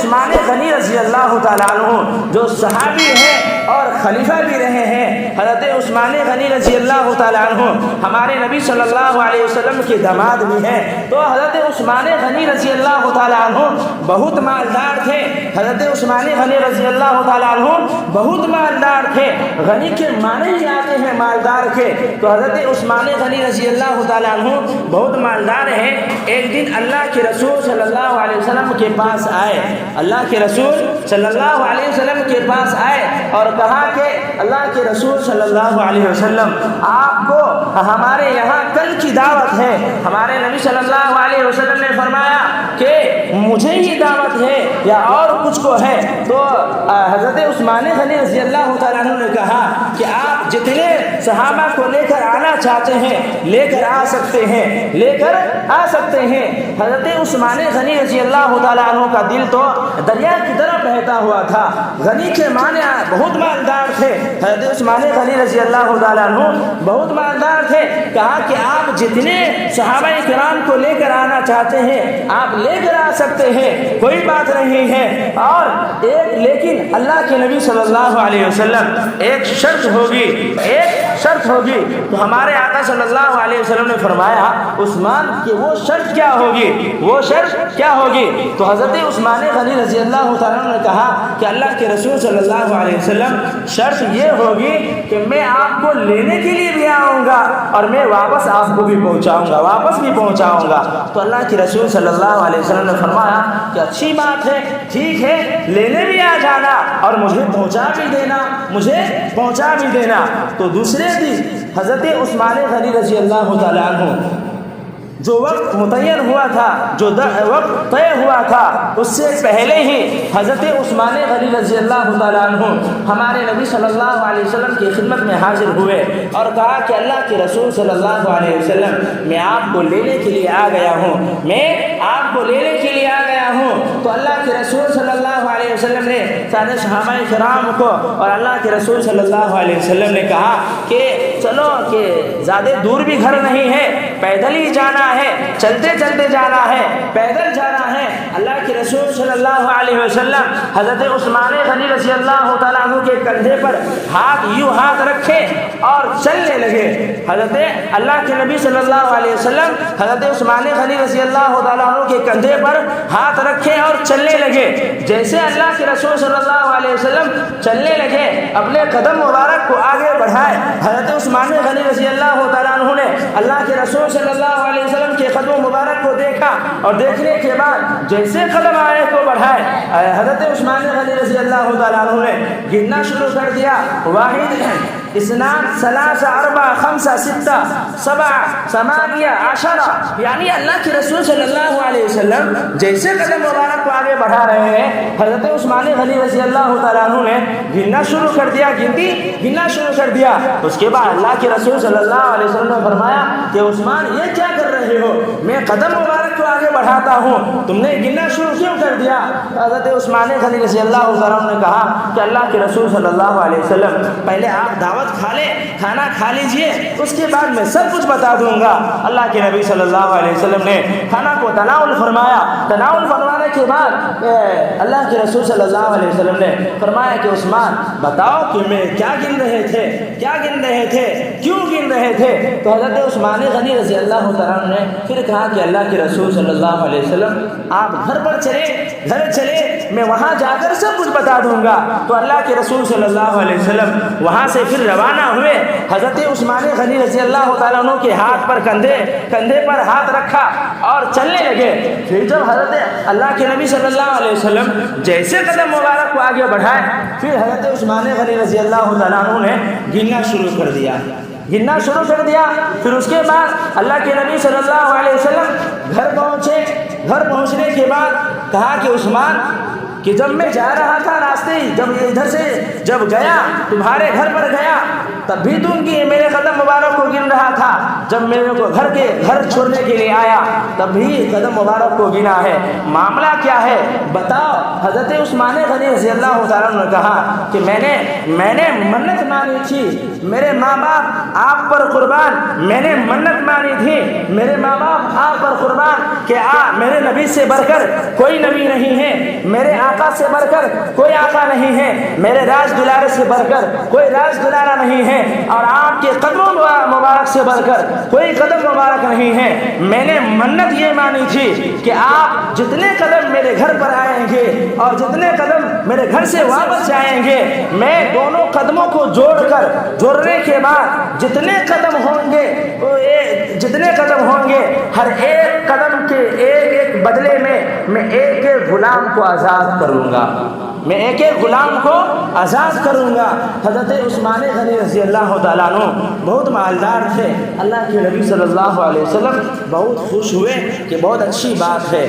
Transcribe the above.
عثمان غنی رضی اللہ تعالیٰ عنہ جو صحابی ہیں اور خلیفہ بھی رہے ہیں، حضرت عثمان غنی رضی اللہ تعالیٰ عنہ ہمارے نبی صلی اللہ علیہ وسلم کے داماد بھی ہیں۔ تو حضرت عثمان غنی رضی اللہ تعالیٰ عنہ بہت مالدار تھے۔ حضرت عثمان غنی رضی اللہ تعالیٰ عنہ بہت مالدار تھے۔ غنی کے معنی ہی آتے ہیں مالدار کے، تو حضرت عثمان غنی رضی اللہ تعالیٰ عنہ بہت مالدار ہیں۔ ایک دن اللہ کے رسول صلی اللہ علیہ وسلم کے پاس آئے، اللہ کے رسول صلی اللہ علیہ وسلم کے پاس آئے اور کہا کہ اللہ کے رسول صلی اللہ علیہ وسلم، آپ کو ہمارے یہاں کل کی دعوت ہے۔ ہمارے نبی صلی اللہ علیہ وسلم نے فرمایا کہ مجھے ہی دعوت ہے یا اور کچھ کو ہے؟ تو حضرت عثمان غنی رضی اللہ تعالیٰ عنہ نے کہا کہ آپ جتنے صحابہ کو لے کر آنا چاہتے ہیں لے کر آ سکتے ہیں، لے کر آ سکتے ہیں۔ حضرت عثمان غنی رضی اللہ تعالیٰ عنہ کا دل تو دریا کی طرح بہتا ہوا تھا۔ غنی کے معنی بہت مالدار تھے۔ حضرت عثمان غنی رضی اللہ تعالیٰ عنہ بہت مالدار تھے۔ کہا کہ آپ جتنے صحابہ کرام کو لے کر آنا چاہتے ہیں آپ لے کر آ سکتے ہیں، کوئی بات نہیں ہے۔ اور لیکن اللہ کے نبی صلی اللہ علیہ وسلم ایک شرط ہوگی، ایک شرط ہوگی۔ تو ہمارے آقا صلی اللہ علیہ وسلم نے فرمایا عثمان کہ وہ شرط کیا ہوگی، وہ شرط کیا ہوگی؟ تو حضرت عثمان غنی رضی اللہ تعالیٰ عنہ نے کہا کہ اللہ کے رسول صلی اللہ علیہ وسلم شرط یہ ہوگی کہ میں آپ کو لینے کے لیے بھی آؤں گا اور میں واپس آپ کو بھی پہنچاؤں گا، واپس بھی پہنچاؤں گا۔ تو اللہ کے رسول صلی اللہ علیہ وسلم نے فرمایا کہ اچھی بات ہے، ٹھیک ہے، لینے بھی آ جانا اور مجھے پہنچا بھی دینا، مجھے پہنچا بھی دینا۔ تو دوسرے دن حضرت عثمان غنی رضی اللہ تعالیٰ عنہ جو وقت متعین ہوا تھا، جو وقت طے ہوا تھا، اس سے پہلے ہی حضرت عثمان غنی رضی اللہ تعالیٰ عنہ ہمارے نبی صلی اللہ علیہ وسلم کی خدمت میں حاضر ہوئے اور کہا کہ اللہ کے رسول صلی اللہ علیہ وسلم میں آپ کو لینے کے لیے آ گیا ہوں، میں آپ کو لینے کے لیے آ گیا ہوں۔ تو اللہ کے رسول صلی اللہ علیہ وسلم نے سارے صحابہ کرام کو اور اللہ کے رسول صلی اللہ علیہ وسلم نے کہا کہ چلو کہ زیادہ دور بھی گھر نہیں ہے، پیدل ہی جانا ہے، چلتے چلتے جانا ہے، پیدل جانا ہے۔ اللہ کے رسول صلی اللہ علیہ وسلم حضرت عثمان غنی رضی اللہ تعالیٰ عنہ کے کندھے پر ہاتھ رکھے اور چلنے لگے۔ حضرت اللہ کے نبی صلی اللہ علیہ وسلم حضرت عثمان غنی رضی اللہ تعالیٰ عنہ کے کندھے پر ہاتھ رکھے اور چلنے لگے۔ جیسے اللہ کے رسول صلی اللہ علیہ وسلم چلنے لگے، اپنے قدم مبارک کو آگے بڑھائے۔ حضرت عثمان غنی رضی اللہ تعالیٰ عنہ نے اللہ کے رسول صلی اللہ علیہ وسلم کے قدم مبارک کو دیکھا اور دیکھنے کے بعد جیسے قدم آئے کو بڑھائے، حضرت عثمان غنی رضی اللہ تعالیٰ عنہ نے گننا شروع کر دیا۔ واحد، اثنان، ثلاثہ، اربعہ، خمسہ، ستہ، سبعہ، ثمانیہ، عشرہ، یعنی اللہ کے رسول صلی اللہ علیہ وسلم جیسے قدم مبارک کو آگے بڑھا رہے ہیں، حضرت عثمان غنی رضی اللہ تعالیٰ عنہ نے گننا شروع کر دیا، گننا شروع کر دیا۔ اس کے بعد اللہ کے رسول صلی اللہ علیہ وسلم نے فرمایا کہ عثمان یہ کیا کر رہے ہو؟ میں قدم مبارک کو آگے بڑھاتا ہوں، تم نے گننا شروع کیوں کر دیا؟ حضرت عثمان غنی رضی اللہ تعالیٰ عنہ نے کہا کہ اللہ کے رسول صلی اللہ علیہ وسلم پہلے آپ دعوت کھا لیں، کھانا کھا لیجئے، اس کے بعد میں سب کچھ بتا دوں گا۔ اللہ کے نبی صلی اللہ علیہ وسلم نے کھانا کو تناول فرمایا۔ تناول فرمانے کے بعد اللہ کے رسول صلی اللہ علیہ وسلم نے فرمایا کہ عثمان بتاؤ کہ میں کیا گن رہے تھے، کیا گن رہے تھے، کیوں گن رہے تھے؟ تو حضرت عثمان غنی رضی اللہ تعالیٰ عنہ نے پھر کہا کہ اللہ کے رسول صلی اللہ علیہ وسلم آپ گھر پر چلے، گھر چلے، میں وہاں جا کر سب کچھ بتا دوں گا۔ تو اللہ کے رسول صلی اللہ علیہ وسلم وہاں سے پھر روانہ ہوئے۔ حضرت عثمان غنی رضی اللہ تعالیٰ عنہ کے ہاتھ پر کندھے پر ہاتھ رکھا اور چلنے لگے۔ پھر جب حضرت اللہ کے نبی صلی اللہ علیہ وسلم جیسے قدم مبارک کو آگے بڑھائے، پھر حضرت عثمان غنی رضی اللہ تعالیٰ عنہ نے گننا شروع کر دیا، گننا شروع کر دیا۔ پھر اس کے بعد اللہ کے نبی صلی اللہ علیہ وسلم گھر پہنچے۔ گھر پہنچنے کے بعد کہا کہ عثمان کہ جب میں جا رہا تھا راستے ہی، جب ادھر سے جب گیا تمہارے گھر پر گیا، تب بھی تم کی میرے قدم مبارک کو گن رہا تھا۔ جب میرے کو گھر چھوڑنے کے لیے آیا تب بھی قدم مبارک کو گنا ہے، معاملہ کیا ہے بتاؤ؟ حضرت عثمان غنی رضی اللہ تعالیٰ عنہ نے کہا کہ میں نے منت مانی تھی، میرے ماں باپ آپ پر قربان، میں نے منت مانی تھی میرے ماں باپ آپ پر قربان کہ میرے نبی سے بڑھ کر کوئی نبی نہیں ہے، میرے آقا سے بڑھ کر کوئی آقا نہیں ہے، میرے راج دلارے سے بڑھ کر کوئی راج دلارہ نہیں ہے، اور آپ کے قدموں مبارک سے بڑھ کر کوئی قدم مبارک نہیں ہے۔ میں نے منت یہ مانی تھی کہ آپ جتنے قدم میرے گھر پر آئیں گے اور جتنے قدم میرے گھر سے واپس جائیں گے، میں دونوں قدموں کو جوڑنے کے بعد جتنے قدم ہوں گے ہر ایک قدم کے ایک بدلے میں ایک غلام کو آزاد کروں گا، میں ایک غلام کو آزاد کروں گا۔ حضرت عثمان غنی رضی اللہ تعالیٰ عنہ بہت مالدار تھے، اللہ کے نبی صلی اللہ علیہ وسلم بہت خوش ہوئے کہ بہت اچھی بات ہے۔